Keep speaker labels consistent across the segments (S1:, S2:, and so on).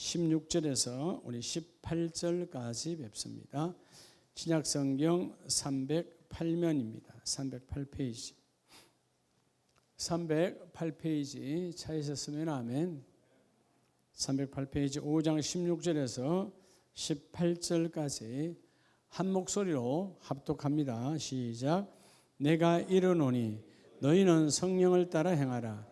S1: 16절에서 우리 18절까지 뵙습니다. 신약성경 308면입니다. 308페이지. 308페이지 찾으셨으면 아멘. 308페이지 5장 16절에서 18절까지 한 목소리로 합독합니다. 시작. 내가 이르노니 너희는 성령을 따라 행하라.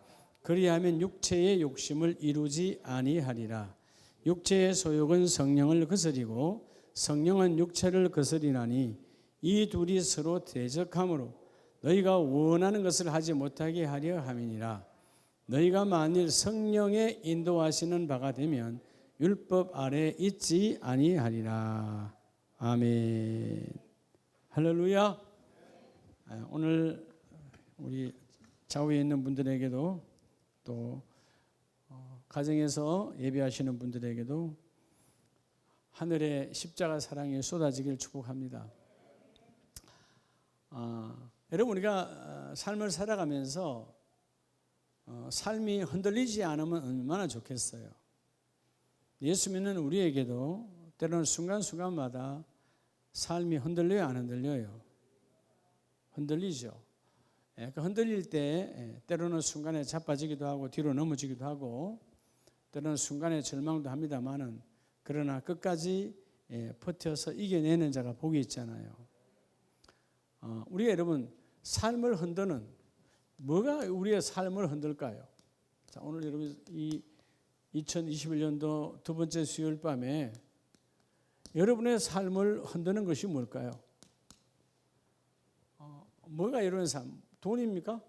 S1: 그리하면 육체의 욕심을 이루지 아니하리라. 육체의 소욕은 성령을 거스리고 성령은 육체를 거스리나니 이 둘이 서로 대적하므로 너희가 원하는 것을 하지 못하게 하려 함이니라. 너희가 만일 성령의 인도하시는 바가 되면 율법 아래 있지 아니하리라. 아멘. 할렐루야. 오늘 우리 좌우에 있는 분들에게도 또 가정에서 예배하시는 분들에게도 하늘의 십자가 사랑이 쏟아지길 축복합니다. 여러분, 우리가 삶을 살아가면서 삶이 흔들리지 않으면 얼마나 좋겠어요. 예수 믿는 우리에게도 때로는 순간순간마다 삶이 흔들려요, 안 흔들려요? 흔들리죠. 그 흔들릴 때 때로는 순간에 자빠지기도 하고 뒤로 넘어지기도 하고 때로는 순간에 절망도 합니다만은 그러나 끝까지 버텨서 이겨내는 자가 복이 있잖아요. 우리가 여러분 삶을 흔드는 뭐가 우리의 삶을 흔들까요? 자, 오늘 여러분 이 2021년도 두 번째 수요일 밤에 여러분의 삶을 흔드는 것이 뭘까요? 뭐가 여러분의 삶? 돈입니까?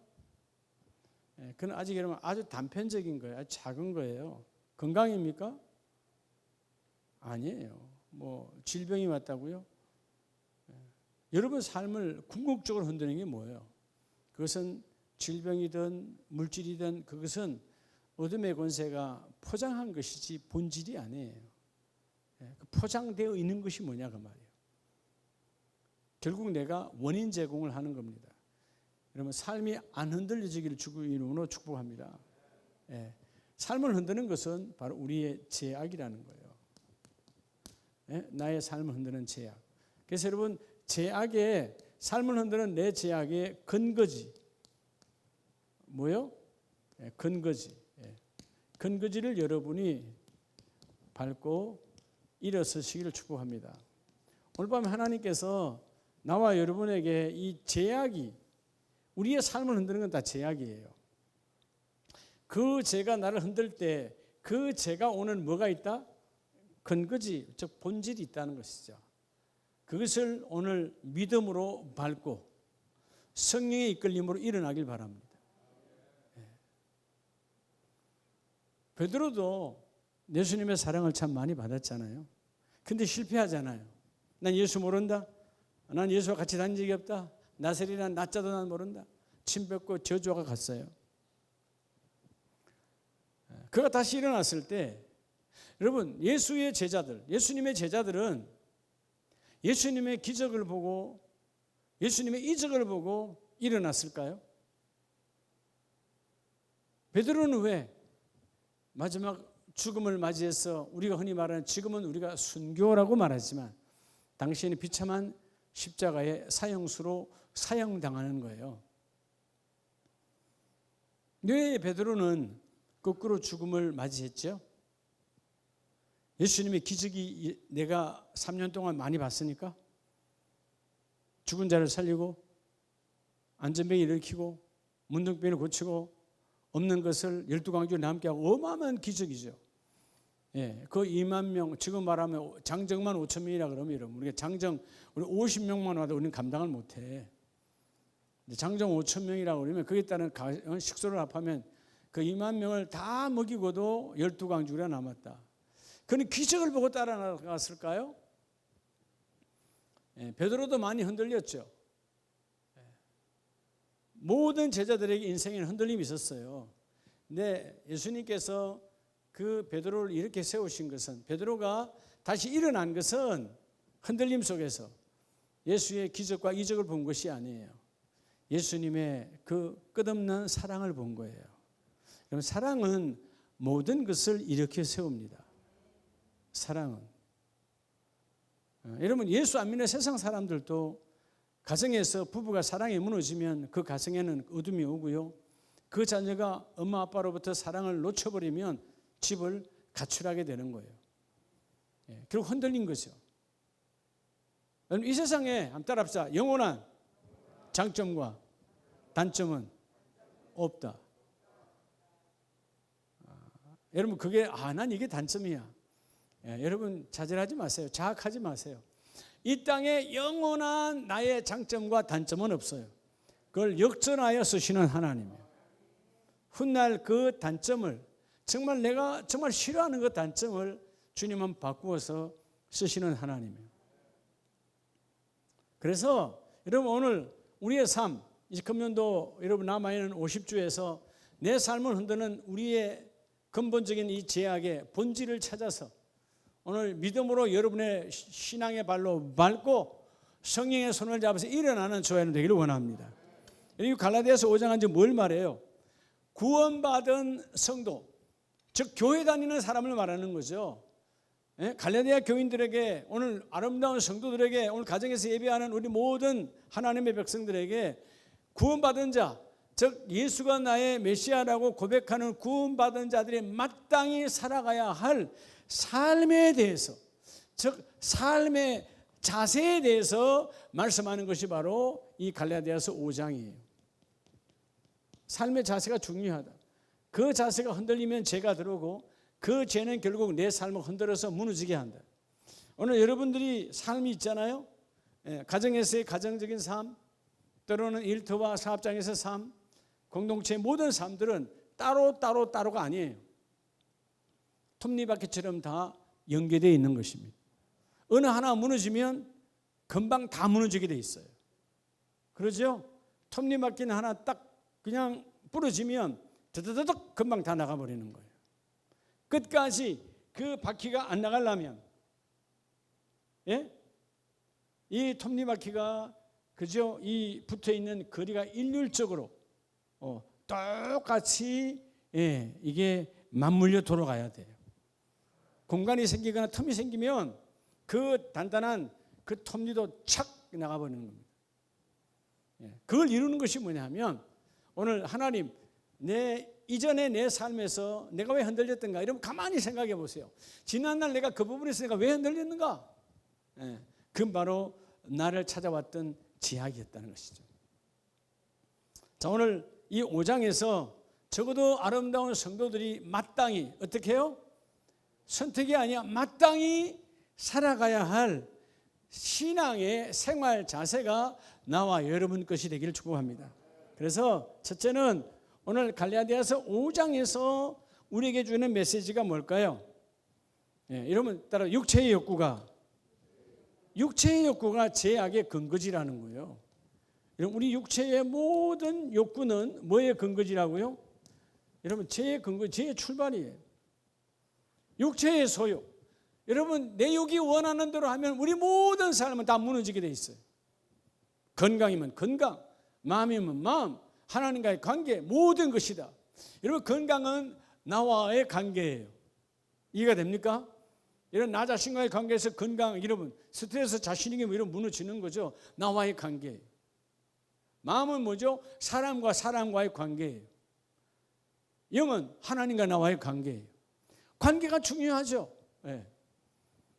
S1: 그건 아직 여러분 아주 단편적인 거예요. 아주 작은 거예요. 건강입니까? 아니에요. 뭐 질병이 왔다고요? 여러분 삶을 궁극적으로 흔드는 게 뭐예요? 그것은 질병이든 물질이든 그것은 어둠의 권세가 포장한 것이지 본질이 아니에요. 포장되어 있는 것이 뭐냐 그 말이에요. 결국 내가 원인 제공을 하는 겁니다. 여러분 삶이 안 흔들려지기를 주의 이름으로 축복합니다. 삶을 흔드는 것은 바로 우리의 죄악이라는 거예요. 나의 삶을 흔드는 죄악. 그래서 여러분 죄악의 삶을 흔드는 내 죄악의 근거지. 뭐요? 근거지. 근거지를 여러분이 밟고 일어서시기를 축복합니다. 오늘 밤에 하나님께서 나와 여러분에게 이 죄악이 우리의 삶을 흔드는 건 다 죄악이에요. 그 죄가 나를 흔들 때 그 죄가 오는 뭐가 있다? 근거지, 즉 본질이 있다는 것이죠. 그것을 오늘 믿음으로 밟고 성령의 이끌림으로 일어나길 바랍니다. 베드로도 예수님의 사랑을 참 많이 받았잖아요. 근데 실패하잖아요. 난 예수 모른다. 난 예수와 같이 다닌 적이 없다. 나세리란 나자도 난 모른다. 침 뱉고 저주가 갔어요. 그가 다시 일어났을 때 여러분 예수의 제자들, 예수님의 제자들은 예수님의 기적을 보고 예수님의 이적을 보고 일어났을까요? 베드로는 왜 마지막 죽음을 맞이해서 우리가 흔히 말하는 지금은 우리가 순교라고 말하지만 당신이 비참한 십자가의 사형수로 사형당하는 거예요. 왜 베드로는 거꾸로 죽음을 맞이했죠? 예수님의 기적이 내가 3년 동안 많이 봤으니까 죽은 자를 살리고 안전병이 일으키고 문둥병을 고치고 없는 것을 12광주에 남게 하고 어마어마한 기적이죠. 그 2만 명, 지금 말하면 장정만 5천 명이라 그러면 여러분 우리가 장정 우리 50명만 와도 우리는 감당을 못해. 장정 5천 명이라고 그러면 거기에 따른 식소를 합하면 그 2만 명을 다 먹이고도 12광주가 남았다. 그는 기적을 보고 따라 나갔을까요? 베드로도 많이 흔들렸죠. 모든 제자들에게 인생에는 흔들림이 있었어요. 근데 예수님께서 그 베드로를 이렇게 세우신 것은 베드로가 다시 일어난 것은 흔들림 속에서 예수의 기적과 이적을 본 것이 아니에요. 예수님의 그 끝없는 사랑을 본 거예요. 여러분 사랑은 모든 것을 일으켜 세웁니다. 사랑은. 여러분, 예수 안 믿는 세상 사람들도 가정에서 부부가 사랑이 무너지면 그 가정에는 어둠이 오고요. 그 자녀가 엄마 아빠로부터 사랑을 놓쳐버리면 집을 가출하게 되는 거예요. 결국 흔들린 거죠. 이 세상에 한번 따라합시다. 영원한 장점과 단점은 없다. 여러분, 그게 난 이게 단점이야. 여러분, 좌절하지 마세요. 자학하지 마세요. 이 땅에 영원한 나의 장점과 단점은 없어요. 그걸 역전하여 쓰시는 하나님이에요. 훗날 그 단점을, 정말 내가 정말 싫어하는 그 단점을 주님은 바꾸어서 쓰시는 하나님이에요. 그래서 여러분, 오늘 우리의 삶, 이제 금년도 여러분 남아있는 50주에서 내 삶을 흔드는 우리의 근본적인 이 죄악의 본질을 찾아서 오늘 믿음으로 여러분의 신앙의 발로 밟고 성령의 손을 잡아서 일어나는 저희는 되기를 원합니다. 이 갈라디아서 5장 한지 뭘 말해요? 구원받은 성도, 즉 교회 다니는 사람을 말하는 거죠. 갈라디아 교인들에게, 오늘 아름다운 성도들에게, 오늘 가정에서 예배하는 우리 모든 하나님의 백성들에게 구원받은 자, 즉 예수가 나의 메시아라고 고백하는 구원받은 자들이 마땅히 살아가야 할 삶에 대해서, 즉 삶의 자세에 대해서 말씀하는 것이 바로 이 갈라디아서 5장이에요. 삶의 자세가 중요하다. 그 자세가 흔들리면 죄가 들어오고 그 죄는 결국 내 삶을 흔들어서 무너지게 한다. 오늘 여러분들이 삶이 있잖아요. 가정에서의 가정적인 삶, 때로는 일터와 사업장에서 삶, 공동체의 모든 삶들은 따로가 아니에요. 톱니바퀴처럼 다 연계되어 있는 것입니다. 어느 하나 무너지면 금방 다 무너지게 돼 있어요. 그러죠? 톱니바퀴는 하나 딱 그냥 부러지면 드드드득 금방 다 나가버리는 거예요. 끝까지 그 바퀴가 안 나가려면, 이 톱니바퀴가 그죠? 이 붙어 있는 거리가 일률적으로 똑같이 이게 맞물려 돌아가야 돼요. 공간이 생기거나 틈이 생기면 그 단단한 그 톱니도 착 나가버리는 겁니다. 그걸 이루는 것이 뭐냐면, 오늘 하나님, 이전에 내 삶에서 내가 왜 흔들렸던가, 이러면 가만히 생각해 보세요. 지난날 내가 그 부분에서 내가 왜 흔들렸는가? 그건 바로 나를 찾아왔던 죄악이었다는 것이죠. 자, 오늘 이 5장에서 적어도 아름다운 성도들이 마땅히 어떻게 해요? 선택이 아니야, 마땅히 살아가야 할 신앙의 생활 자세가 나와 여러분 것이 되기를 축복합니다. 그래서 첫째는 오늘 갈라디아서 5장에서 우리에게 주는 메시지가 뭘까요? 여러분 따라 육체의 욕구가 죄악의 근거지라는 거예요. 여러분, 우리 육체의 모든 욕구는 뭐의 근거지라고요? 여러분, 죄의 근거, 죄의 출발이에요. 육체의 소욕. 여러분, 내 욕이 원하는 대로 하면 우리 모든 삶은 다 무너지게 돼 있어요. 건강이면 건강, 마음이면 마음, 하나님과의 관계, 모든 것이다. 여러분, 건강은 나와의 관계예요. 이해가 됩니까? 이런 나 자신과의 관계에서 건강, 여러분 스트레스, 자신에게 이런 무너지는 거죠. 나와의 관계. 마음은 뭐죠? 사람과의 관계예요. 영은 하나님과 나와의 관계예요. 관계가 중요하죠.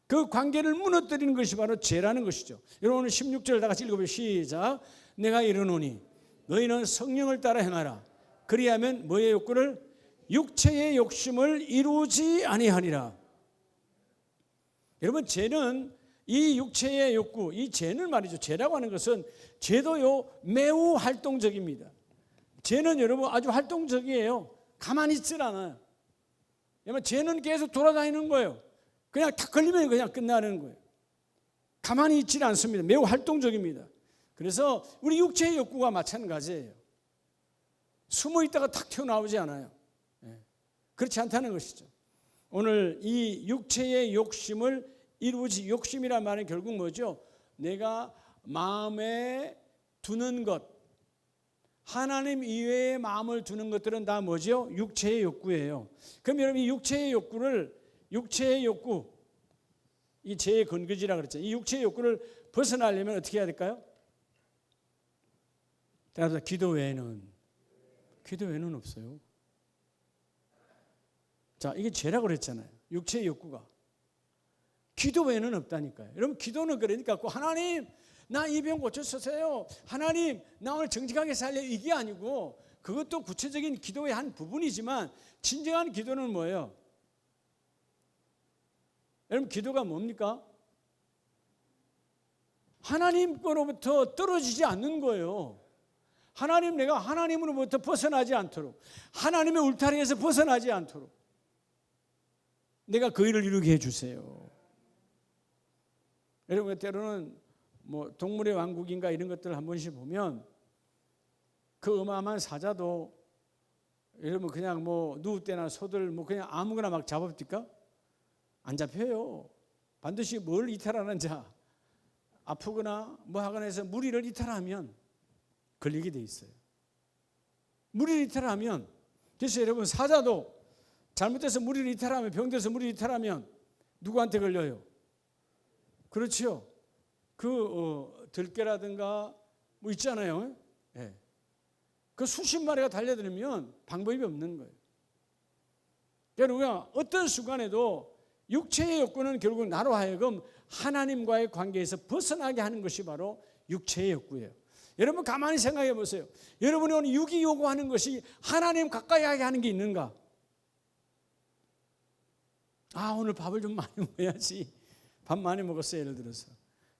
S1: 그 관계를 무너뜨리는 것이 바로 죄라는 것이죠. 여러분, 오늘 16절 다 같이 읽어보세요. 시작. 내가 이르노니 너희는 성령을 따라 행하라. 그리하면 뭐의 욕구를? 육체의 욕심을 이루지 아니하리라. 여러분, 죄는 이 육체의 욕구, 이 죄는 말이죠. 죄라고 하는 것은 죄도요 매우 활동적입니다. 죄는 여러분 아주 활동적이에요. 가만히 있질 않아요. 여러분, 죄는 계속 돌아다니는 거예요. 그냥 탁 걸리면 그냥 끝나는 거예요. 가만히 있질 않습니다. 매우 활동적입니다. 그래서 우리 육체의 욕구가 마찬가지예요. 숨어 있다가 탁 튀어나오지 않아요. 그렇지 않다는 것이죠. 오늘 이 육체의 욕심을 이루지, 욕심이란 말은 결국 뭐죠? 내가 마음에 두는 것, 하나님 이외에 마음을 두는 것들은 다 뭐죠? 육체의 욕구예요. 그럼 여러분, 이 육체의 욕구, 이 죄의 근거지라 그랬잖아요. 이 육체의 욕구를 벗어나려면 어떻게 해야 될까요? 따라서 기도 외에는 없어요. 자, 이게 죄라고 그랬잖아요. 육체의 욕구가. 기도 외에는 없다니까요. 여러분, 기도는 그러니까 하나님 나 이 병 고쳐주세요. 하나님 나 오늘 정직하게 살려, 이게 아니고, 그것도 구체적인 기도의 한 부분이지만 진정한 기도는 뭐예요? 여러분, 기도가 뭡니까? 하나님 거로부터 떨어지지 않는 거예요. 하나님, 내가 하나님으로부터 벗어나지 않도록, 하나님의 울타리에서 벗어나지 않도록 내가 그 일을 이루게 해주세요. 여러분, 때로는 뭐 동물의 왕국인가 이런 것들을 한 번씩 보면 그 어마어마한 사자도 여러분 그냥 뭐 누구때나 소들 뭐 그냥 아무거나 막 잡읍니까? 안 잡혀요. 반드시 뭘 이탈하는 자, 아프거나 뭐 하거나 해서 무리를 이탈하면 걸리게 돼 있어요. 무리를 이탈하면, 그래서 여러분 사자도 잘못해서 무리를 이탈하면, 병들어서 무리를 이탈하면 누구한테 걸려요? 그렇죠. 들깨라든가 뭐 있잖아요. 네. 그 수십 마리가 달려들면 방법이 없는 거예요. 그러니까 어떤 순간에도 육체의 욕구는 결국 나로 하여금 하나님과의 관계에서 벗어나게 하는 것이 바로 육체의 욕구예요. 여러분 가만히 생각해 보세요. 여러분이 오늘 육이 요구하는 것이 하나님 가까이 하게 하는 게 있는가? 아, 오늘 밥을 좀 많이 먹어야지. 밥 많이 먹었어요, 예를 들어서.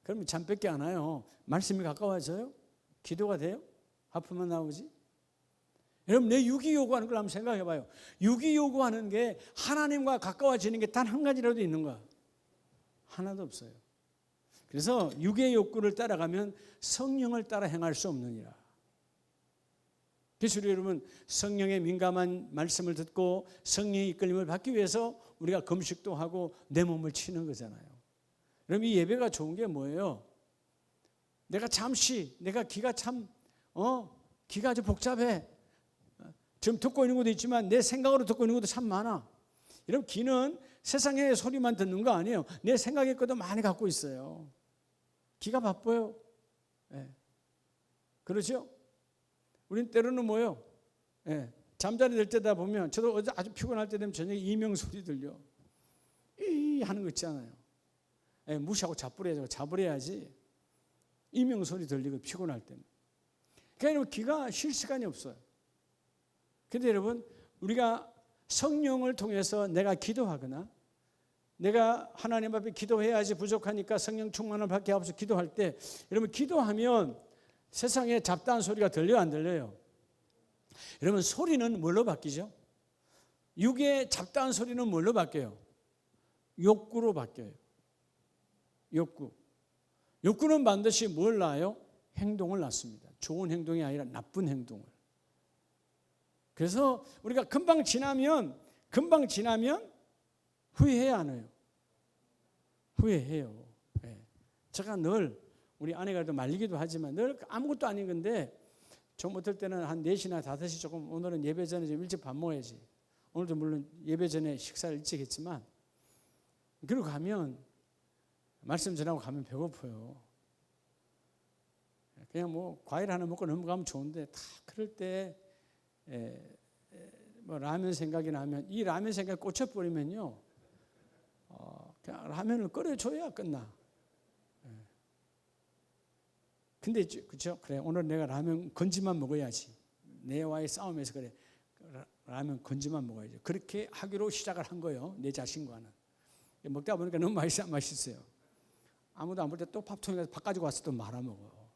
S1: 그러면 잠밖에 안 와요. 말씀이 가까워져요? 기도가 돼요? 하품만 나오지? 여러분, 내 육이 요구하는 걸 한번 생각해 봐요. 육이 요구하는 게 하나님과 가까워지는 게 단 한 가지라도 있는가? 하나도 없어요. 그래서 육의 욕구를 따라가면 성령을 따라 행할 수 없느니라. 그래서 여러분, 성령의 민감한 말씀을 듣고 성령의 이끌림을 받기 위해서 우리가 금식도 하고 내 몸을 치는 거잖아요. 그럼 이 예배가 좋은 게 뭐예요? 내가 귀가 귀가 아주 복잡해. 지금 듣고 있는 것도 있지만 내 생각으로 듣고 있는 것도 참 많아. 여러분, 귀는 세상의 소리만 듣는 거 아니에요. 내 생각의 것도 많이 갖고 있어요. 귀가 바빠요. 네. 그렇죠? 우린 때로는 뭐예요? 네. 잠자리 들 때다 보면, 저도 어제 아주 피곤할 때 되면 저녁에 이명 소리 들려. 이 하는 거 있잖아요. 네. 무시하고 자버려야지. 이명 소리 들리고 피곤할 때는. 그러니까 귀가 쉴 시간이 없어요. 그런데 여러분, 우리가 성령을 통해서 내가 기도하거나 내가 하나님 앞에 기도해야지 부족하니까 성령 충만을 받게 하옵소서 기도할 때, 여러분 기도하면 세상에 잡다한 소리가 들려요, 안 들려요? 여러분, 소리는 뭘로 바뀌죠? 육의 잡다한 소리는 뭘로 바뀌어요? 욕구로 바뀌어요. 욕구는 반드시 뭘 낳아요? 행동을 낳습니다. 좋은 행동이 아니라 나쁜 행동을. 그래서 우리가 금방 지나면 후회해야 안 해요? 후회해요. 네. 제가 늘 우리 아내가 말리기도 하지만 늘 아무것도 아닌 건데, 좀 어떨 때는 한 4시나 5시 조금, 오늘은 예배 전에 좀 일찍 밥 먹어야지. 오늘도 물론 예배 전에 식사를 일찍 했지만, 그리고 가면 말씀 전하고 가면 배고파요. 그냥 뭐 과일 하나 먹고 넘어가면 좋은데, 다 그럴 때 뭐 라면 생각이 나면, 이 라면 생각에 꽂혀버리면요, 그냥 라면을 끓여줘야 끝나. 근데 그렇죠? 그래, 오늘 내가 라면 건지만 먹어야지. 내와의 싸움에서 그래, 라면 건지만 먹어야지. 그렇게 하기로 시작을 한 거예요, 내 자신과는. 먹다 보니까 너무 맛있어요. 아무도 안 볼 때 또 밥통에 가서 밥 가지고 와서 또 말아먹어.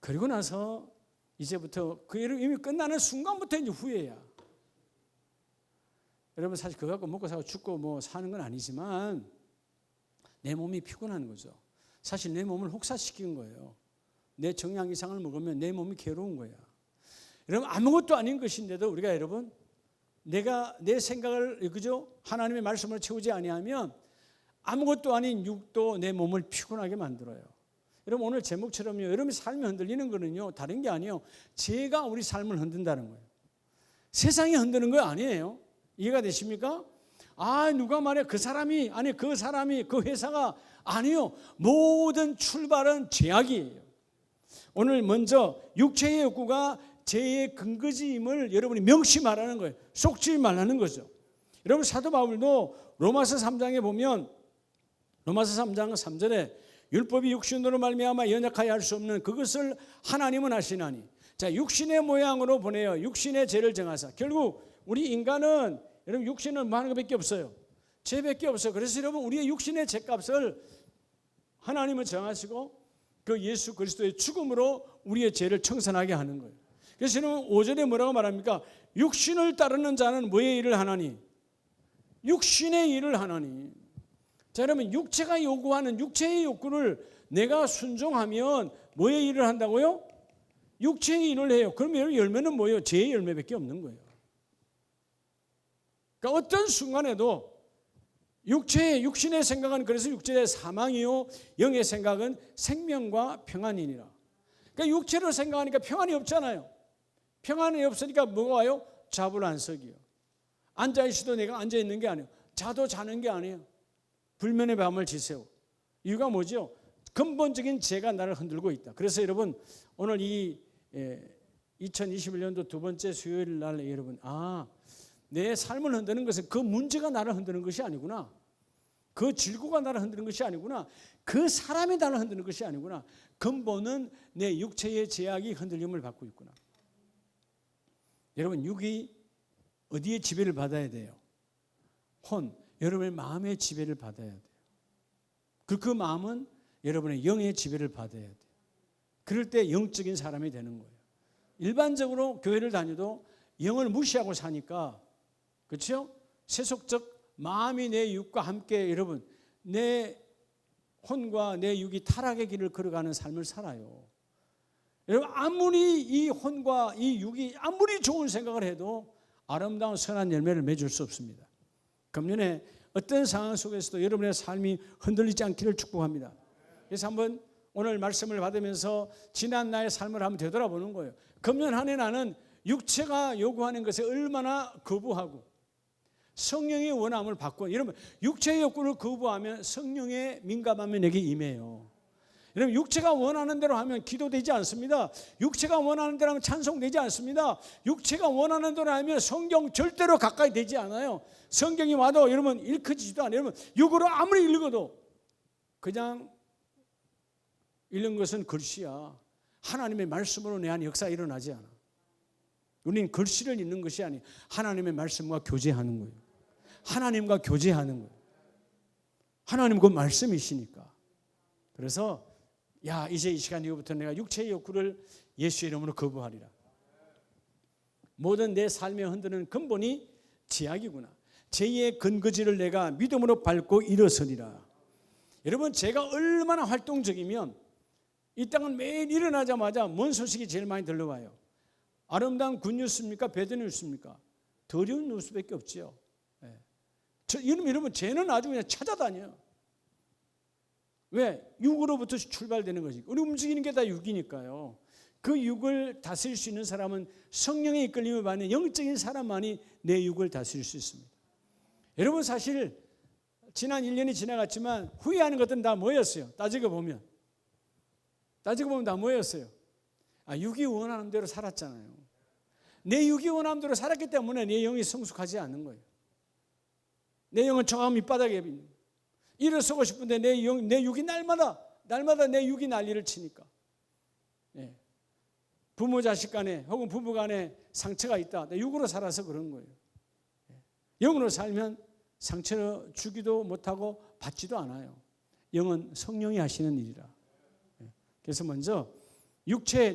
S1: 그리고 나서 이제부터 그 일을 이미 끝나는 순간부터 이제 후회야. 여러분, 사실 그거 갖고 먹고 사고 죽고 뭐 사는 건 아니지만 내 몸이 피곤한 거죠. 사실 내 몸을 혹사시킨 거예요. 내 정량 이상을 먹으면 내 몸이 괴로운 거야. 여러분, 아무것도 아닌 것인데도 우리가, 여러분, 내가 내 생각을, 그죠? 하나님의 말씀을 채우지 아니하면 아무것도 아닌 육도 내 몸을 피곤하게 만들어요. 여러분, 오늘 제목처럼요, 여러분의 삶이 흔들리는 거는요, 다른 게 아니에요. 죄가 우리 삶을 흔든다는 거예요. 세상이 흔드는 거 아니에요. 이해가 되십니까? 누가 말해 그 사람이 아니 그 사람이 그 회사가 아니요. 모든 출발은 죄악이에요. 오늘 먼저 육체의 욕구가 죄의 근거지임을 여러분이 명심하라는 거예요. 속지 말라는 거죠. 여러분 사도 바울도 로마서 3장에 보면 로마서 3장 3절에 율법이 육신으로 말미암아 연약하여 할 수 없는 그것을 하나님은 하시나니. 자, 육신의 모양으로 보내요. 육신의 죄를 정하사. 결국 우리 인간은 여러분 육신은 뭐 하는 것밖에 없어요. 죄밖에 없어요. 그래서 여러분 우리의 육신의 죄값을 하나님은 정하시고 그 예수 그리스도의 죽음으로 우리의 죄를 청산하게 하는 거예요. 그래서 여러분 5절에 뭐라고 말합니까? 육신을 따르는 자는 뭐의 일을 하나니? 육신의 일을 하나니. 자, 여러분 육체가 요구하는 육체의 욕구를 내가 순종하면 뭐의 일을 한다고요? 육체의 일을 해요. 그러면 열매는 뭐예요? 죄의 열매밖에 없는 거예요. 그러니까 어떤 순간에도 육신의 생각은 그래서 육체의 사망이요 영의 생각은 생명과 평안이니라. 그러니까 육체로 생각하니까 평안이 없잖아요. 평안이 없으니까 뭐가 와요? 자불안석이요. 앉아있어도 내가 앉아있는 게 아니에요. 자도 자는 게 아니에요. 불면의 밤을 지새워. 이유가 뭐죠? 근본적인 죄가 나를 흔들고 있다. 그래서 여러분 오늘 이 2021년도 두 번째 수요일 날 여러분 내 삶을 흔드는 것은 그 문제가 나를 흔드는 것이 아니구나. 그 질고가 나를 흔드는 것이 아니구나. 그 사람이 나를 흔드는 것이 아니구나. 근본은 내 육체의 제약이 흔들림을 받고 있구나. 여러분 육이 어디에 지배를 받아야 돼요? 여러분의 마음의 지배를 받아야 돼요. 그 마음은 여러분의 영의 지배를 받아야 돼요. 그럴 때 영적인 사람이 되는 거예요. 일반적으로 교회를 다녀도 영을 무시하고 사니까 그렇죠? 세속적 마음이 내 육과 함께 여러분 내 혼과 내 육이 타락의 길을 걸어가는 삶을 살아요. 여러분 아무리 이 혼과 이 육이 아무리 좋은 생각을 해도 아름다운 선한 열매를 맺을 수 없습니다. 금년에 어떤 상황 속에서도 여러분의 삶이 흔들리지 않기를 축복합니다. 그래서 한번 오늘 말씀을 받으면서 지난 나의 삶을 한번 되돌아보는 거예요. 금년 한 해 나는 육체가 요구하는 것에 얼마나 거부하고 성령의 원함을 받고 여러분 육체의 욕구를 거부하면 성령의 민감함이 내게 임해요. 여러분 육체가 원하는 대로 하면 기도되지 않습니다. 육체가 원하는 대로 하면 찬송되지 않습니다. 육체가 원하는 대로 하면 성경 절대로 가까이 되지 않아요. 성경이 와도 여러분 읽혀지지도 않아요. 여러분 육으로 아무리 읽어도 그냥 읽는 것은 글씨야. 하나님의 말씀으로 내 안에 역사가 일어나지 않아. 우리는 글씨를 읽는 것이 아니에요. 하나님의 말씀과 교제하는 거예요. 하나님과 교제하는 거예요. 하나님 그 말씀이시니까. 그래서 이제 이 시간 이후부터 내가 육체의 욕구를 예수의 이름으로 거부하리라. 모든 내 삶에 흔드는 근본이 죄악이구나. 죄의 근거지를 내가 믿음으로 밟고 일어서리라. 여러분 제가 얼마나 활동적이면 이 땅은 매일 일어나자마자 뭔 소식이 제일 많이 들려와요? 아름다운 굿뉴스입니까? 배드뉴스입니까? 더러운 뉴스밖에 없죠. 여러분 죄는 아주 그냥 찾아다녀요. 왜? 육으로부터 출발되는 것이. 우리 움직이는 게 다 육이니까요. 그 육을 다스릴 수 있는 사람은 성령의 이끌림을 받는 영적인 사람만이 내 육을 다스릴 수 있습니다. 여러분 사실 지난 1년이 지나갔지만 후회하는 것들은 다 뭐였어요? 따지고 보면 다 뭐였어요? 육이 원하는 대로 살았잖아요. 내 육이 원하는 대로 살았기 때문에 내 영이 성숙하지 않는 거예요. 내 영은 저 밑바닥에 일어서고 싶은데 내 육이 날마다 내 육이 난리를 치니까. 부모 자식 간에 혹은 부부 간에 상처가 있다. 내 육으로 살아서 그런 거예요. 영으로 살면 상처를 주기도 못하고 받지도 않아요. 영은 성령이 하시는 일이라. 그래서 먼저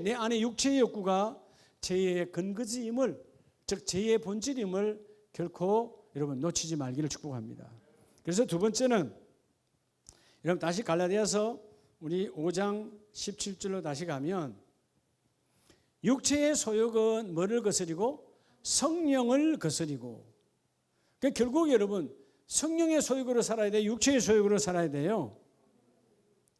S1: 내 안에 육체의 욕구가 죄의 근거지임을, 즉 죄의 본질임을 결코 여러분 놓치지 말기를 축복합니다. 그래서 두 번째는 여러분 다시 갈라디아서 우리 5장 17절로 다시 가면 육체의 소욕은 뭐를 거스리고 성령을 거스리고, 그러니까 결국 여러분 성령의 소욕으로 살아야 돼요? 육체의 소욕으로 살아야 돼요?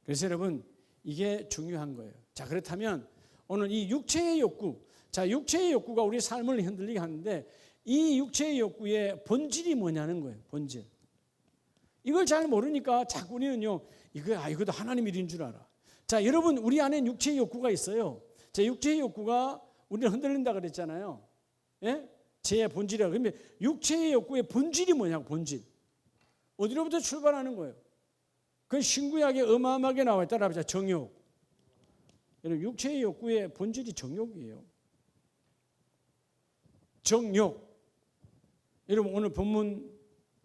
S1: 그래서 여러분 이게 중요한 거예요. 자, 그렇다면 오늘 이 육체의 욕구, 육체의 욕구가 우리 삶을 흔들리게 하는데 이 육체의 욕구의 본질이 뭐냐는 거예요. 본질. 이걸 잘 모르니까 자꾸 우리는요, 이것도 하나님 일인 줄 알아. 자, 여러분, 우리 안에 육체의 욕구가 있어요. 자, 육체의 욕구가 우리를 흔들린다 그랬잖아요. 예? 죄의 본질이라고. 그러면 육체의 욕구의 본질이 뭐냐고, 본질. 어디로부터 출발하는 거예요? 그건 신구약에 어마어마하게 나와 있다. 따라합시다. 정욕. 여러분, 육체의 욕구의 본질이 정욕이에요. 정욕. 여러분, 오늘 본문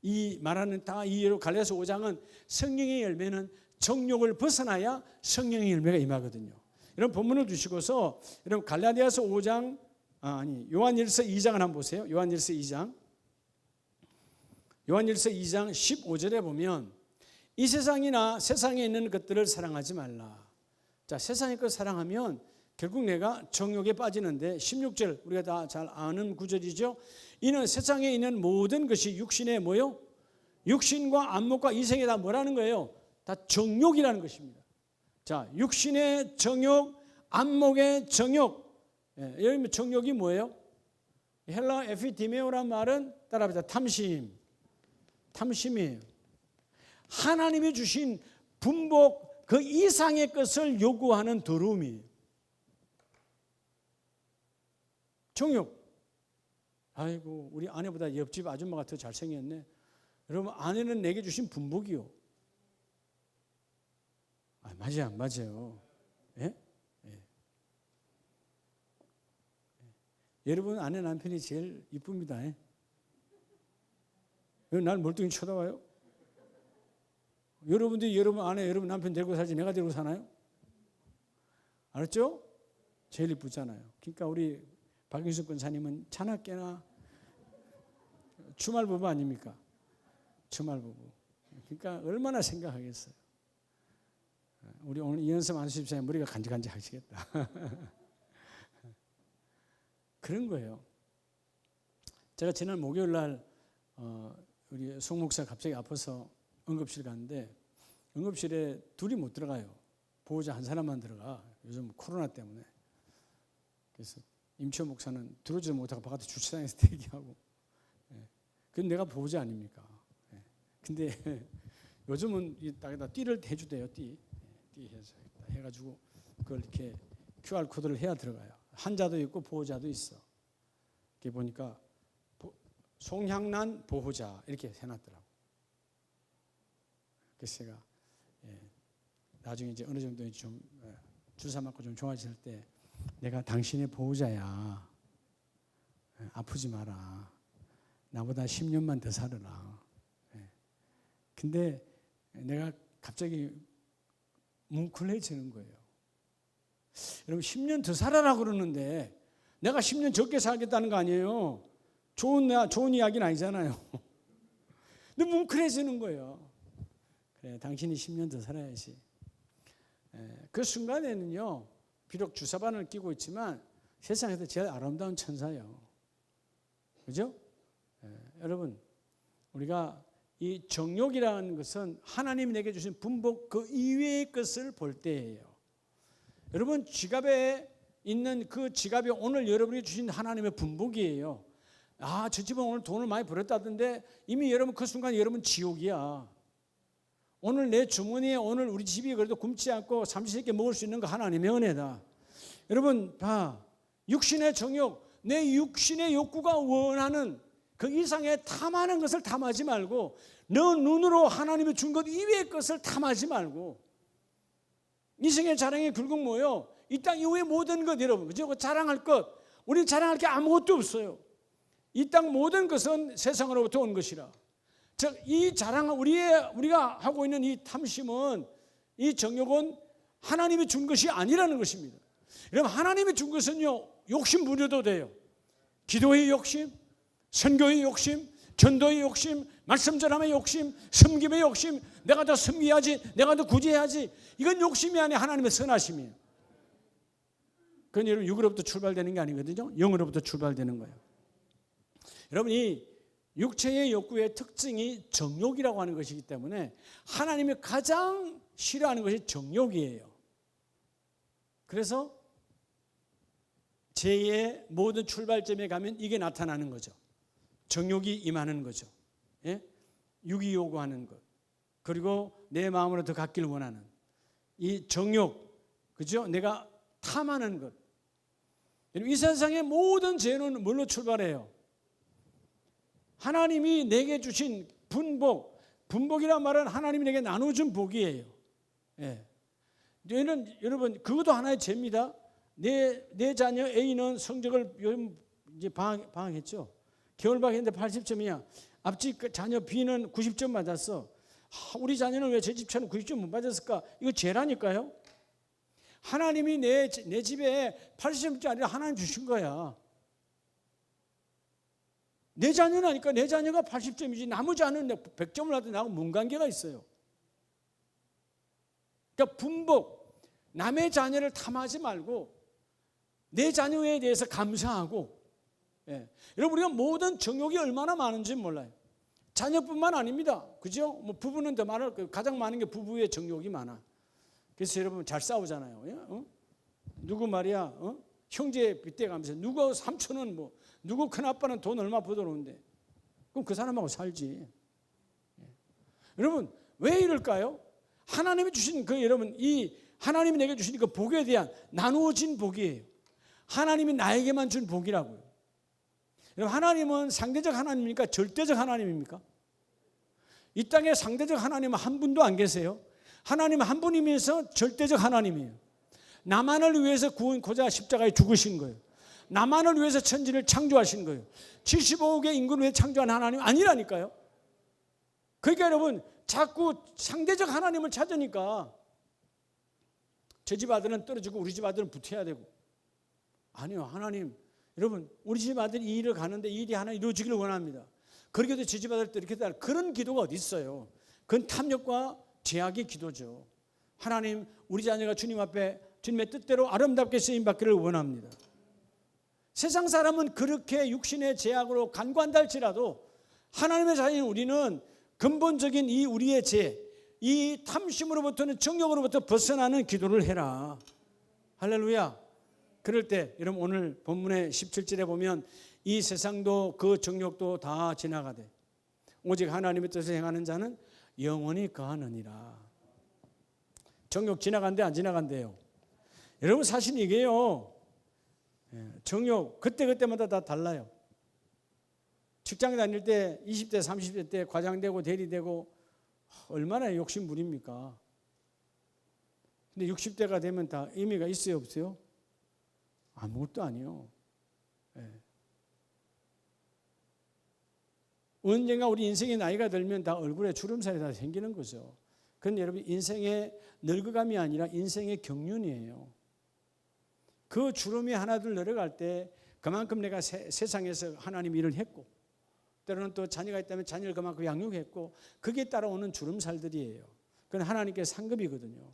S1: 이 말하는 다 이해로 갈라디아서 5장은 성령의 열매는 정욕을 벗어나야 성령의 열매가 임하거든요. 여러분, 본문을 주시고서 여러분 갈라디아서 5장 요한일서 2장을 한번 보세요. 요한일서 2장 15절에 보면 이 세상이나 세상에 있는 것들을 사랑하지 말라. 자, 세상의 것 사랑하면 결국 내가 정욕에 빠지는데 16절 우리가 다 잘 아는 구절이죠. 이는 세상에 있는 모든 것이 육신의 뭐요? 육신과 안목과 이생에 다 뭐라는 거예요? 다 정욕이라는 것입니다. 자, 육신의 정욕, 안목의 정욕. 여러분, 정욕이 뭐예요? 헬라 에피디메오란 말은 따라합니다. 탐심이에요. 하나님이 주신 분복 그 이상의 것을 요구하는 더러움이에요. 정욕. 아이고, 우리 아내보다 옆집 아줌마가 더 잘생겼네. 여러분, 아내는 내게 주신 분복이요. 맞아요. 예? 예. 여러분, 아내 남편이 제일 이쁩니다. 예? 왜 날 멀뚱히 쳐다봐요? 여러분들이 여러분 아내, 여러분 남편 데리고 살지 내가 데리고 사나요? 알았죠? 제일 이쁘잖아요. 그러니까 우리 박윤숙 권사님은 차나깨나 주말부부 아닙니까? 주말부부. 그러니까 얼마나 생각하겠어요. 우리 오늘 이연섭 안수집사님 머리가 간질간질 하시겠다. 그런 거예요. 제가 지난 목요일 날 우리 송 목사 갑자기 아파서 응급실 갔는데 응급실에 둘이 못 들어가요. 보호자 한 사람만 들어가. 요즘 코로나 때문에. 그래서 임치호 목사는 들어오지 못하고 바깥에 주차장에서 대기하고. 그건 내가 보호자 아닙니까? 근데 요즘은 딱에다 띠를 해주대요. 띠 해가지고 그걸 이렇게 QR 코드를 해야 들어가요. 환자도 있고 보호자도 있어. 이렇게 보니까 송향란 보호자 이렇게 해놨더라고. 그래서 제가 나중에 이제 어느 정도 좀 주사 맞고 좀 좋아질 때 내가 당신의 보호자야. 아프지 마라. 나보다 10년만 더 살아라. 근데 내가 갑자기 뭉클해지는 거예요. 여러분 10년 더 살아라 그러는데 내가 10년 적게 살겠다는 거 아니에요. 좋은 이야기는 아니잖아요. 근데 뭉클해지는 거예요. 그래, 당신이 10년 더 살아야지. 그 순간에는요, 비록 주사바늘 끼고 있지만 세상에서 제일 아름다운 천사예요. 그죠? 여러분, 우리가 이 정욕이라는 것은 하나님이 내게 주신 분복 그 이외의 것을 볼 때예요. 여러분, 지갑에 있는 그 지갑이 오늘 여러분이 주신 하나님의 분복이에요. 아, 저 집은 오늘 돈을 많이 벌었다던데 이미 여러분 그 순간 여러분 지옥이야. 오늘 내 주머니에 오늘 우리 집이 그래도 굶지 않고 삼시세끼 먹을 수 있는 거 하나님의 은혜다. 여러분 봐, 육신의 정욕, 내 육신의 욕구가 원하는 그 이상의 탐하는 것을 탐하지 말고 너 눈으로 하나님이 준 것 이외의 것을 탐하지 말고 이생의 자랑의 굴곡 뭐예요? 이 땅 이후의 모든 것 여러분 그죠? 자랑할 것 우리는 자랑할 게 아무것도 없어요. 이 땅 모든 것은 세상으로부터 온 것이라. 즉 이 자랑은 우리가 하고 있는 이 탐심은 이 정욕은 하나님이 준 것이 아니라는 것입니다. 여러분 하나님이 준 것은요 욕심 부려도 돼요. 기도의 욕심, 선교의 욕심, 전도의 욕심, 말씀 전함의 욕심, 섬김의 욕심, 내가 더 섬겨야지, 내가 더 구제해야지. 이건 욕심이 아니라 하나님의 선하심이에요. 그건 여러분 육으로부터 출발되는 게 아니거든요. 영으로부터 출발되는 거예요. 여러분 이 육체의 욕구의 특징이 정욕이라고 하는 것이기 때문에 하나님이 가장 싫어하는 것이 정욕이에요. 그래서 죄의 모든 출발점에 가면 이게 나타나는 거죠. 정욕이 임하는 거죠. 예? 육이 요구하는 것, 그리고 내 마음으로 더 갖기를 원하는 이 정욕, 그죠? 내가 탐하는 것. 이 세상의 모든 죄는 뭘로 출발해요? 하나님이 내게 주신 분복이란 말은 하나님이 내게 나눠준 복이에요. 예. 여러분 그것도 하나의 죄입니다. 내 자녀 A는 성적을 요즘 이제 방학했죠. 겨울방학 했는데 80점이야. 앞집 자녀 B는 90점 맞았어. 우리 자녀는 왜 제 집처럼 90점 못 맞았을까? 이거 죄라니까요. 하나님이 내 집에 80점짜리 하나님 주신 거야. 내 자녀라니까. 내 자녀가 80점이지 나머지 자녀는 100점을 하든 나하고 뭔 관계가 있어요. 그러니까 분복, 남의 자녀를 탐하지 말고 내 자녀에 대해서 감사하고. 예. 여러분 우리가 모든 정욕이 얼마나 많은지 몰라요. 자녀뿐만 아닙니다. 그죠? 뭐 부부는 더 많을 거예요. 가장 많은 게 부부의 정욕이 많아. 그래서 여러분 잘 싸우잖아요. 예? 누구 말이야? 형제 빗대 가면서 누구 삼촌은 뭐 누구 큰아빠는 돈 얼마 벌어오는데 그럼 그 사람하고 살지. 예. 여러분 왜 이럴까요? 하나님이 주신 여러분 이 하나님이 내게 주신 그 복에 대한 나누어진 복이에요. 하나님이 나에게만 준 복이라고요. 여러분 하나님은 상대적 하나님입니까? 절대적 하나님입니까? 이 땅에 상대적 하나님은 한 분도 안 계세요. 하나님은 한 분이면서 절대적 하나님이에요. 나만을 위해서 구원코자 십자가에 죽으신 거예요. 나만을 위해서 천지를 창조하신 거예요. 75억의 인구를 위해 창조한 하나님 아니라니까요. 그러니까 여러분 자꾸 상대적 하나님을 찾으니까 저 집 아들은 떨어지고 우리 집 아들은 붙어야 되고. 아니요. 하나님 여러분 우리 집 아들이 이 일을 가는데 이 일이 하나 이루어지기를 원합니다. 그렇게도 저 집 아들도 이렇게 다 그런 기도가 어디 있어요. 그건 탐욕과 죄악의 기도죠. 하나님 우리 자녀가 주님 앞에 주님의 뜻대로 아름답게 쓰임받기를 원합니다. 세상 사람은 그렇게 육신의 죄악으로 간구한다 할지라도 하나님의 자녀인 우리는 근본적인 이 우리의 죄, 이 탐심으로부터는 정욕으로부터 벗어나는 기도를 해라. 할렐루야. 그럴 때 여러분 오늘 본문의 17절에 보면 이 세상도 그 정욕도 다 지나가되 오직 하나님의 뜻을 행하는 자는 영원히 거하느니라. 정욕 지나간대 안 지나간대요? 여러분 사실 이게요. 정욕 그때마다 다 달라요. 직장 다닐 때 20대 30대 때 과장되고 대리되고 얼마나 욕심 부립니까? 근데 60대가 되면 다 의미가 있어요 없어요? 아무것도 아니요. 언젠가 우리 인생의 나이가 들면 다 얼굴에 주름살이 다 생기는 거죠. 그런데 여러분 인생의 늙어감이 아니라 인생의 경륜이에요. 그 주름이 하나둘 내려갈 때 그만큼 내가 세상에서 하나님 일을 했고 때로는 또 자녀가 있다면 자녀를 그만큼 양육했고 그게 따라오는 주름살들이에요. 그건 하나님께 상급이거든요.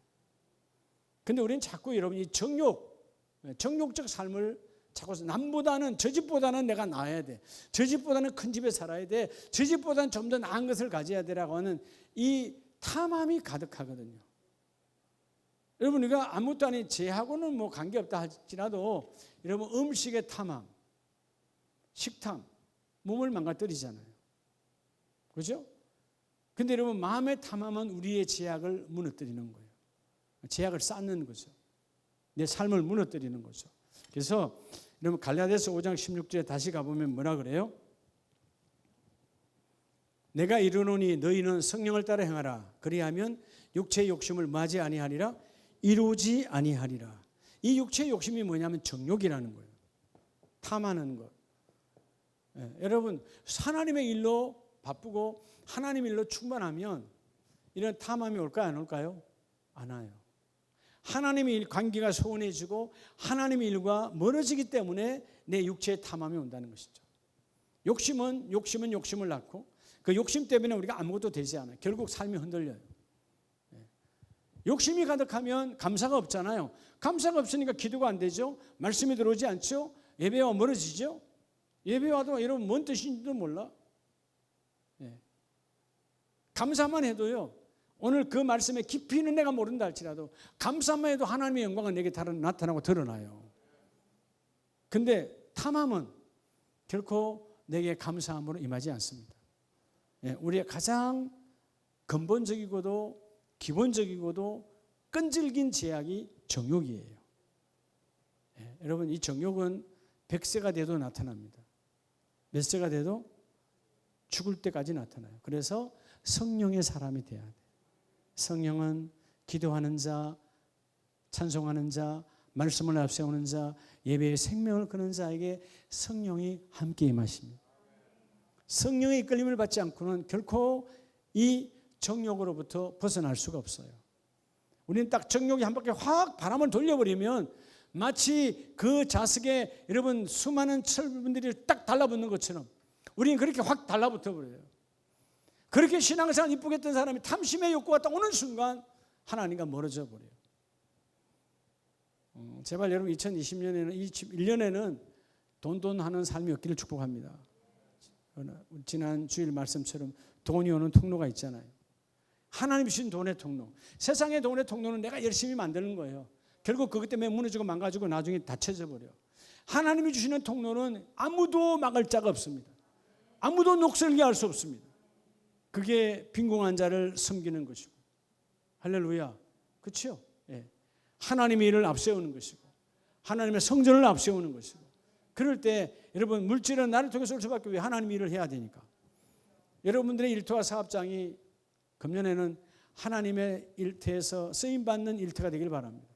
S1: 그런데 우리는 자꾸 여러분 이 정욕적 삶을 자꾸 남보다는 저 집보다는 내가 나아야 돼. 저 집보다는 큰 집에 살아야 돼. 저 집보다는 좀 더 나은 것을 가져야 되라고 하는 이 탐함이 가득하거든요. 여러분 우리가 아무것도 아닌 죄하고는 뭐 관계없다 할지라도 여러분 음식의 탐함, 식탐, 몸을 망가뜨리잖아요. 그렇죠? 근데 여러분 마음의 탐함은 우리의 죄악을 무너뜨리는 거예요. 죄악을 쌓는 거죠. 내 삶을 무너뜨리는 거죠. 그래서 여러분 갈라디아서 5장 16절에 다시 가보면 뭐라 그래요? 내가 이르노니 너희는 성령을 따라 행하라. 그리하면 육체의 욕심을 맞이 아니하리라. 이루지 아니하리라. 이 육체의 욕심이 뭐냐면 정욕이라는 거예요. 탐하는 것. 여러분 하나님의 일로 바쁘고 하나님의 일로 충만하면 이런 탐함이 올까요 안 올까요? 안 와요. 하나님의 일 관계가 소원해지고 하나님의 일과 멀어지기 때문에 내 육체의 탐함이 온다는 것이죠. 욕심은 욕심을 낳고 그 욕심 때문에 우리가 아무것도 되지 않아요. 결국 삶이 흔들려요. 욕심이 가득하면 감사가 없잖아요. 감사가 없으니까 기도가 안 되죠. 말씀이 들어오지 않죠. 예배와 멀어지죠. 예배와도 여러분 뭔 뜻인지도 몰라. 감사만 해도요. 오늘 그 말씀의 깊이는 내가 모른다 할지라도 감사만 해도 하나님의 영광은 내게 나타나고 드러나요. 근데 탐함은 결코 내게 감사함으로 임하지 않습니다. 우리의 가장 근본적이고도 기본적이고도 끈질긴 제약이 정욕이에요. 여러분, 이 정욕은 100세가 돼도 나타납니다. 몇 세가 돼도 죽을 때까지 나타나요. 그래서 성령의 사람이 돼야 돼요. 성령은 기도하는 자, 찬송하는 자, 말씀을 앞세우는 자, 예배에 생명을 거는 자에게 성령이 함께 임하십니다. 성령의 이끌림을 받지 않고는 결코 이 정욕으로부터 벗어날 수가 없어요. 우리는 딱 정욕이 한 바퀴 확 바람을 돌려버리면 마치 그 자석에 여러분 수많은 철분들이 딱 달라붙는 것처럼 우리는 그렇게 확 달라붙어 버려요. 그렇게 신앙생활 이쁘게 했던 사람이 탐심의 욕구가 딱 오는 순간 하나님과 멀어져 버려요. 제발 여러분 2020년에는 21년에는 돈 하는 삶이 없기를 축복합니다. 지난 주일 말씀처럼 돈이 오는 통로가 있잖아요. 하나님 주신 돈의 통로. 세상의 돈의 통로는 내가 열심히 만드는 거예요. 결국 그것 때문에 무너지고 망가지고 나중에 닫혀져 버려요. 하나님이 주시는 통로는 아무도 막을 자가 없습니다. 아무도 녹슬게 할 수 없습니다. 그게 빈궁한 자를 섬기는 것이고, 할렐루야, 그렇죠? 하나님의 일을 앞세우는 것이고 하나님의 성전을 앞세우는 것이고, 그럴 때 여러분 물질은 나를 통해서 올 수밖에 왜 하나님의 일을 해야 되니까. 여러분들의 일터와 사업장이 금년에는 하나님의 일터에서 쓰임받는 일터가 되길 바랍니다.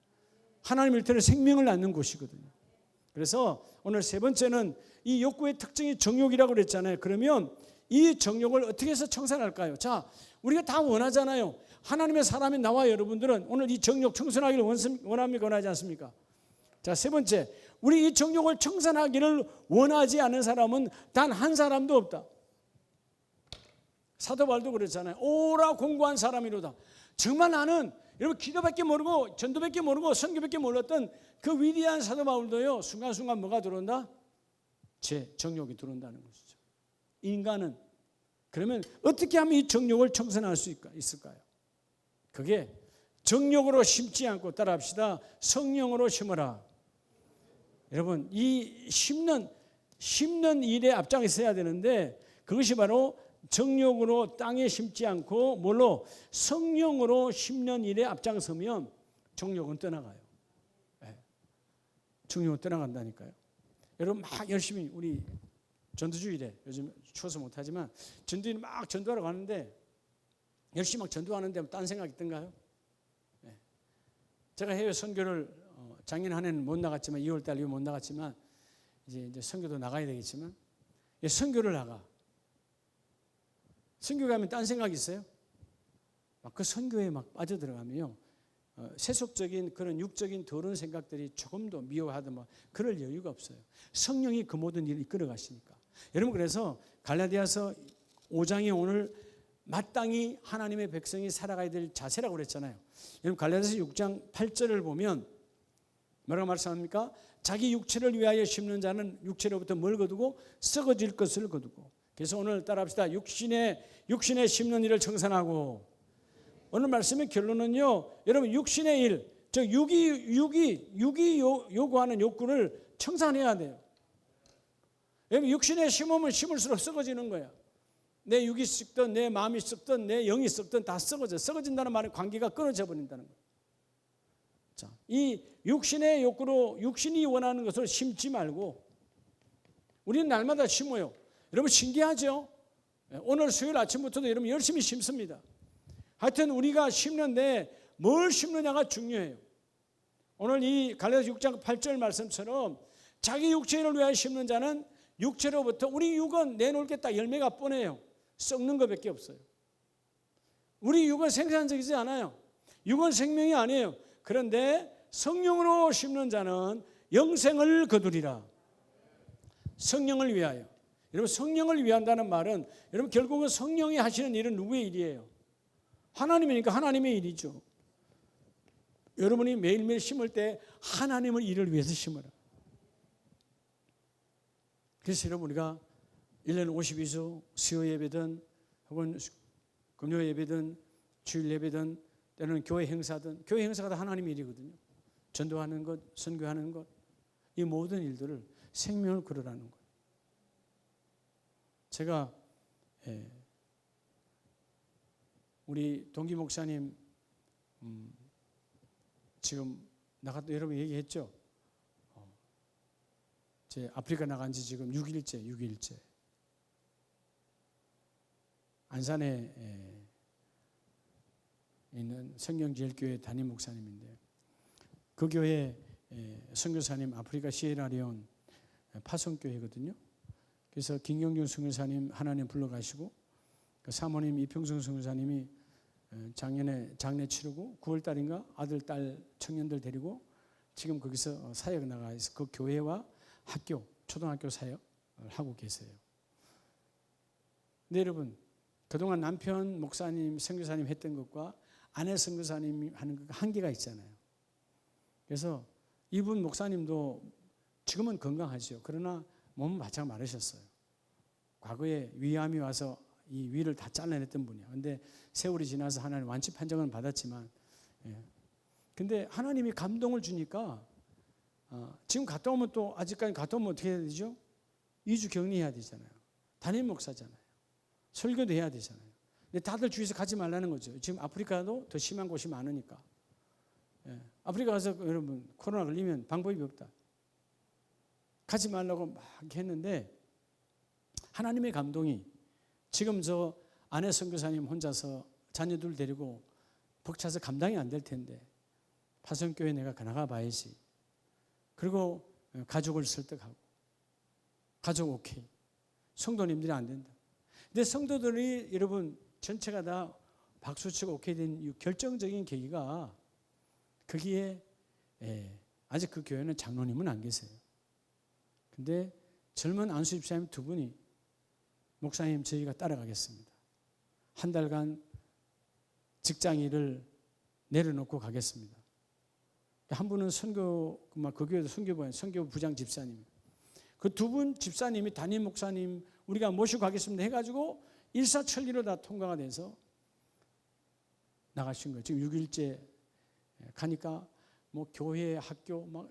S1: 하나님 일터는 생명을 낳는 곳이거든요. 그래서 오늘 세 번째는 이 욕구의 특징이 정욕이라고 그랬잖아요. 그러면 이 정욕을 어떻게 해서 청산할까요? 자, 우리가 다 원하잖아요. 하나님의 사람이 나와 여러분들은 오늘 이 정욕 청산하기를 원합니까? 원하지 않습니까? 자, 세 번째, 우리 이 정욕을 청산하기를 원하지 않는 사람은 단 한 사람도 없다. 사도 바울도 그랬잖아요. 오라 공고한 사람이로다. 정말 나는 여러분 기도밖에 모르고 전도밖에 모르고 선교밖에 몰랐던 그 위대한 사도 바울도요, 순간순간 뭐가 들어온다? 제 정욕이 들어온다는 것이죠. 인간은 그러면 어떻게 하면 이 정욕을 청산할 수 있을까요? 그게 정욕으로 심지 않고, 따라합시다, 성령으로 심어라. 여러분, 이 심는 일에 앞장에 서야 되는데 그것이 바로 정욕으로 땅에 심지 않고 뭘로? 성령으로 심는 일에 앞장서면 정욕은 떠나가요. 정욕은 떠나간다니까요. 여러분 막 열심히 우리 전도주일에 요즘 추워서 못하지만 전도일 막 전도하러 가는데 열심히 막 전도하는데 딴 생각이 든가요? 제가 해외 선교를 작년 한 해는 못 나갔지만 2월달 이후 못 나갔지만 이제 선교도 나가야 되겠지만 선교를 나가. 선교 가면 딴 생각이 있어요? 막 그 선교에 막 빠져들어가면요, 세속적인 그런 육적인 더러운 생각들이 조금 더 미워하든 뭐 그럴 여유가 없어요. 성령이 그 모든 일을 이끌어 가시니까. 여러분, 그래서 갈라디아서 5장이 오늘 마땅히 하나님의 백성이 살아가야 될 자세라고 그랬잖아요. 여러분 갈라디아서 6장 8절을 보면 뭐라고 말씀합니까? 자기 육체를 위하여 심는 자는 육체로부터 뭘 거두고 썩어질 것을 거두고. 그래서 오늘 따라합시다. 육신에 심는 일을 청산하고. 오늘 말씀의 결론은요, 여러분 육신의 일, 즉 육이 요구하는 욕구를 청산해야 돼요. 여러분 육신에 심으면 심을수록 썩어지는 거야. 내 육이 썩든 내 마음이 썩든 내 영이 썩든 다 썩어져. 썩어진다는 말은 관계가 끊어져 버린다는 거예요. 자, 이 육신의 욕구로 육신이 원하는 것을 심지 말고 우리는 날마다 심어요. 여러분 신기하죠? 오늘 수요일 아침부터도 여러분 열심히 심습니다. 하여튼 우리가 심는데 뭘 심느냐가 중요해요. 오늘 이 갈라디아서 6장 8절 말씀처럼 자기 육체를 위하여 심는 자는 육체로부터, 우리 육은 내놓을 게 딱 열매가 뻔해요. 썩는 것밖에 없어요. 우리 육은 생산적이지 않아요. 육은 생명이 아니에요. 그런데 성령으로 심는 자는 영생을 거두리라. 성령을 위하여. 여러분 성령을 위한다는 말은 여러분 결국은 성령이 하시는 일은 누구의 일이에요? 하나님이니까 하나님의 일이죠. 여러분이 매일매일 심을 때 하나님의 일을 위해서 심어라. 그래서 여러분 우리가 1년 52주 수요 예배든 혹은 금요 예배든 주일 예배든 때로는 교회 행사든, 교회 행사가 다 하나님의 일이거든요. 전도하는 것, 선교하는 것, 이 모든 일들을 생명을 걸어라는 거예요. 제가 우리 동기 목사님 지금 나갔다 여러분 얘기했죠. 제 아프리카 나간 지 지금 6일째. 안산에 있는 성경제일교회 담임 목사님인데 그 교회 선교사님 아프리카 시에라리온 파송교회거든요. 그래서 김경준 선교사님 하나님 불러가시고 그 사모님 이평성 선교사님이 작년에 장례 치르고 9월 달인가 아들 딸 청년들 데리고 지금 거기서 사역 나가서 그 교회와 학교 초등학교 사역을 하고 계세요. 근데 여러분 그동안 남편 목사님 선교사님 했던 것과 아내 선교사님이 하는 것과 한계가 있잖아요. 그래서 이분 목사님도 지금은 건강하죠. 그러나 몸은 바짝 마르셨어요. 과거에 위암이 와서 이 위를 다 잘라냈던 분이에요. 그런데 세월이 지나서 하나님 완치 판정은 받았지만, 근데 하나님이 감동을 주니까 지금 갔다 오면 또 아직까지 갔다 오면 어떻게 해야 되죠? 2주 격리해야 되잖아요. 담임 목사잖아요. 설교도 해야 되잖아요. 근데 다들 주위에서 가지 말라는 거죠. 지금 아프리카도 더 심한 곳이 많으니까. 아프리카 가서 여러분 코로나 걸리면 방법이 없다. 가지 말라고 막 했는데 하나님의 감동이 지금 저 아내 선교사님 혼자서 자녀들 데리고 벅차서 감당이 안 될 텐데 파송교회 내가 나가 봐야지. 그리고 가족을 설득하고 가족 오케이. 성도님들이 안 된다. 근데 성도들이 여러분 전체가 다 박수치고 오케이 된 결정적인 계기가 거기에 아직 그 교회는 장로님은 안 계세요. 근데 젊은 안수 집사님 두 분이 목사님 저희가 따라가겠습니다. 한 달간 직장 일을 내려놓고 가겠습니다. 한 분은 그 교회도 선교부장 집사님. 그 두 분 집사님이 담임 목사님 우리가 모시고 가겠습니다 해가지고 일사천리로 다 통과가 돼서 나가신 거예요. 지금 6일째 가니까 뭐 교회 학교 막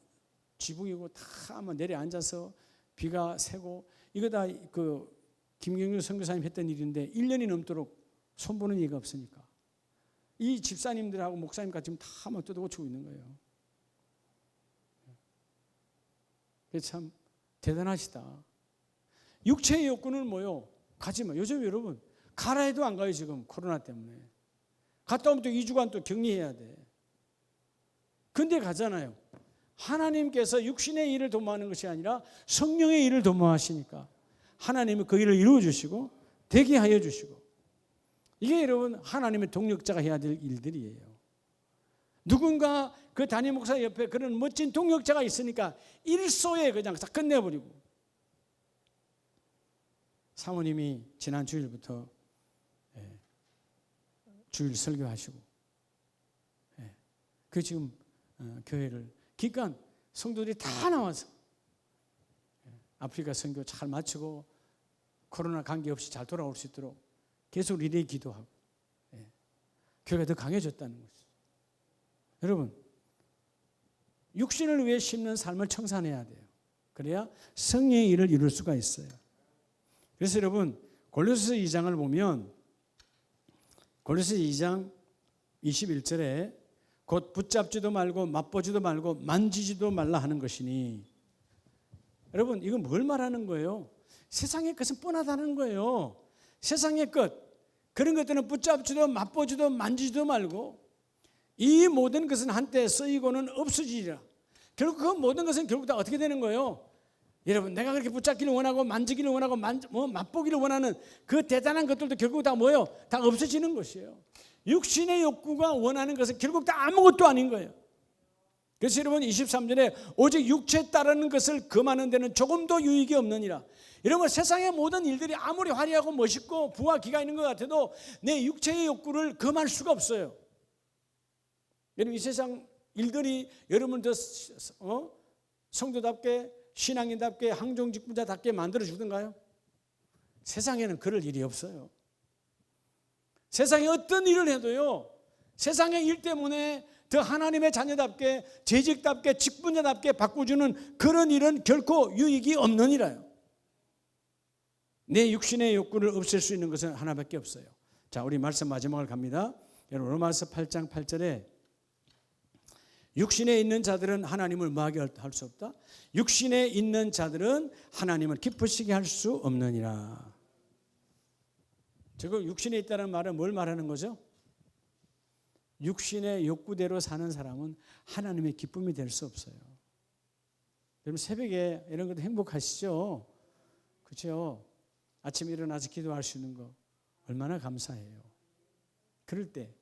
S1: 지붕이고 다 막 내려앉아서 비가 새고 이거 다 그 김경준 선교사님 했던 일인데 1년이 넘도록 손보는 이가 없으니까 이 집사님들하고 목사님까지 지금 다 막 뜯어고치고 있는 거예요. 그게 참 대단하시다. 육체의 욕구는 뭐요? 가지 마. 요즘 여러분 가라 해도 안 가요. 지금 코로나 때문에. 갔다 오면 또 2주간 또 격리해야 돼. 근데 가잖아요. 하나님께서 육신의 일을 도모하는 것이 아니라 성령의 일을 도모하시니까 하나님이 그 일을 이루어 주시고 되게 하여 주시고 이게 여러분 하나님의 동력자가 해야 될 일들이에요. 누군가 그 담임 목사 옆에 그런 멋진 동력자가 있으니까 일소에 그냥 다 끝내버리고 사모님이 지난 주일부터 주일 설교하시고 그 지금 교회를 그러니까 성도들이 다 나와서 아프리카 선교 잘 마치고 코로나 관계없이 잘 돌아올 수 있도록 계속 리레이 기도하고 교회가 더 강해졌다는 거죠. 여러분 육신을 위해 심는 삶을 청산해야 돼요. 그래야 성령의 일을 이룰 수가 있어요. 그래서 여러분 골로새서 2장을 보면 골로새서 2장 21절에 곧 붙잡지도 말고 맛보지도 말고 만지지도 말라 하는 것이니 여러분 이건 뭘 말하는 거예요? 세상의 것은 뻔하다는 거예요. 세상의 것 그런 것들은 붙잡지도 맛보지도 만지지도 말고 이 모든 것은 한때 쓰이고는 없어지리라. 결국 그 모든 것은 결국 다 어떻게 되는 거예요? 여러분 내가 그렇게 붙잡기를 원하고 만지기를 원하고 맛보기를 원하는 그 대단한 것들도 결국 다 뭐예요? 다 없어지는 것이에요. 육신의 욕구가 원하는 것은 결국 다 아무것도 아닌 거예요. 그래서 여러분 23절에 오직 육체에 따르는 것을 금하는 데는 조금도 유익이 없느니라. 여러분 세상의 모든 일들이 아무리 화려하고 멋있고 부와 기가 있는 것 같아도 내 육체의 욕구를 금할 수가 없어요. 여러분 이 세상 일들이 여러분 더 성도답게 신앙인답게 항종직분자답게 만들어 주던가요? 세상에는 그럴 일이 없어요. 세상에 어떤 일을 해도요 세상의 일 때문에 더 하나님의 자녀답게 재직답게 직분자답게 바꿔주는 그런 일은 결코 유익이 없느니라요. 내 육신의 욕구를 없앨 수 있는 것은 하나밖에 없어요. 자, 우리 말씀 마지막을 갑니다. 여러분, 로마서 8장 8절에 육신에 있는 자들은 하나님을 뭐하게 할 수 없다? 육신에 있는 자들은 하나님을 기쁘시게 할 수 없느니라. 지금 육신에 있다는 말은 뭘 말하는 거죠? 육신의 욕구대로 사는 사람은 하나님의 기쁨이 될 수 없어요. 여러분, 새벽에 이런 것도 행복하시죠? 그렇죠? 아침에 일어나서 기도할 수 있는 거 얼마나 감사해요. 그럴 때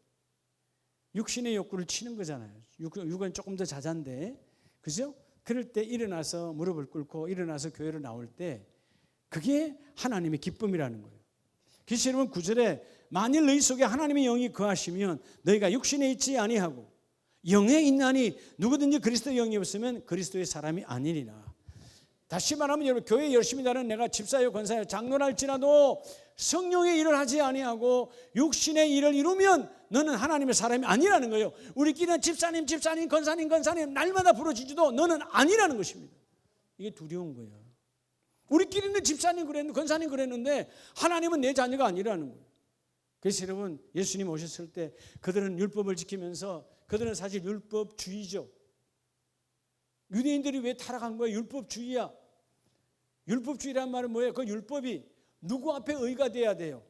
S1: 육신의 욕구를 치는 거잖아요. 육은 조금 더 자잔데, 그죠? 그럴 때 일어나서 무릎을 꿇고 일어나서 교회로 나올 때 그게 하나님의 기쁨이라는 거예요. 그래서 여러분 9절에 만일 너희 속에 하나님의 영이 거하시면 너희가 육신에 있지 아니하고 영에 있나니 누구든지 그리스도 영이 없으면 그리스도의 사람이 아니니라. 다시 말하면 여러분, 교회 열심히 다니는 내가 집사요 권사요 장로랄지라도 성령의 일을 하지 아니하고 육신의 일을 이루면 너는 하나님의 사람이 아니라는 거예요. 우리끼리는 집사님 권사님 날마다 부르짖어도 너는 아니라는 것입니다. 이게 두려운 거예요. 우리끼리는 집사님 그랬는데 권사님 그랬는데 하나님은 내 자녀가 아니라는 거예요. 그래서 여러분, 예수님 오셨을 때 그들은 율법을 지키면서 그들은 사실 율법주의죠. 유대인들이 왜 타락한 거예요? 율법주의야. 율법주의란 말은 뭐예요? 그 율법이 누구 앞에 의가 돼야 돼요?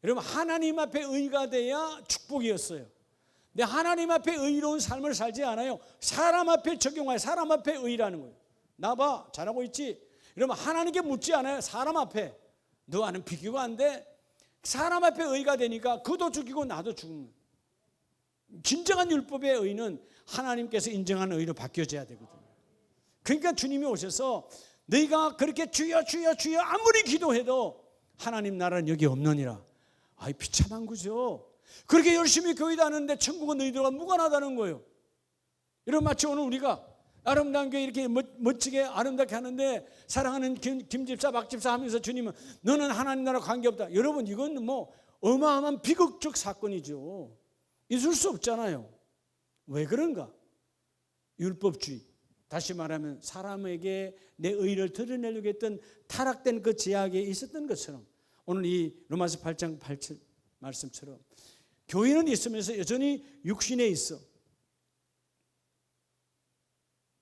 S1: 여러분, 하나님 앞에 의가 돼야 축복이었어요. 근데 하나님 앞에 의로운 삶을 살지 않아요. 사람 앞에 적용하여 사람 앞에 의라는 거예요. 나 봐, 잘하고 있지? 여러분, 하나님께 묻지 않아요. 사람 앞에. 너와는 비교가 안 돼. 사람 앞에 의가 되니까 그도 죽이고 나도 죽는 거예요. 진정한 율법의 의는 하나님께서 인정하는 의로 바뀌어져야 되거든요. 그러니까 주님이 오셔서 너희가 그렇게 주여 주여 주여 아무리 기도해도 하나님 나라는 여기 없느니라. 아이, 비참한 거죠. 그렇게 열심히 교회 다니는데 천국은 너희들과 무관하다는 거예요. 여러분, 마치 오늘 우리가 아름다운 교회 이렇게 멋지게 아름답게 하는데 사랑하는 김집사 박집사 하면서 주님은 너는 하나님 나라 관계없다. 여러분, 이건 뭐 어마어마한 비극적 사건이죠. 있을 수 없잖아요. 왜 그런가? 율법주의. 다시 말하면 사람에게 내 의를 드러내려고 했던 타락된 그 제약에 있었던 것처럼 오늘 이 로마서 8장 8절 말씀처럼 교회는 있으면서 여전히 육신에 있어.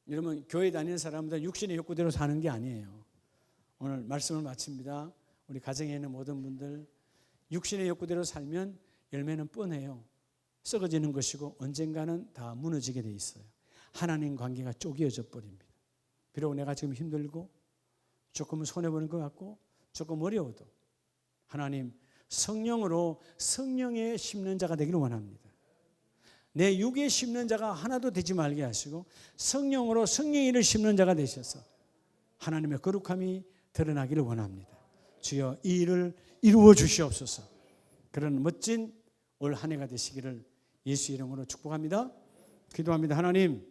S1: 여러분, 교회 다니는 사람들은 육신의 욕구대로 사는 게 아니에요. 오늘 말씀을 마칩니다. 우리 가정에 있는 모든 분들, 육신의 욕구대로 살면 열매는 뻔해요. 썩어지는 것이고 언젠가는 다 무너지게 돼 있어요. 하나님 관계가 쪼개어져 버립니다. 비록 내가 지금 힘들고 조금은 손해보는 것 같고 조금 어려워도 하나님 성령으로 성령에 심는 자가 되기를 원합니다. 내 육에 심는 자가 하나도 되지 말게 하시고 성령으로 성령의 일을 심는 자가 되셔서 하나님의 거룩함이 드러나기를 원합니다. 주여, 이 일을 이루어 주시옵소서. 그런 멋진 올 한 해가 되시기를 예수 이름으로 축복합니다. 기도합니다. 하나님,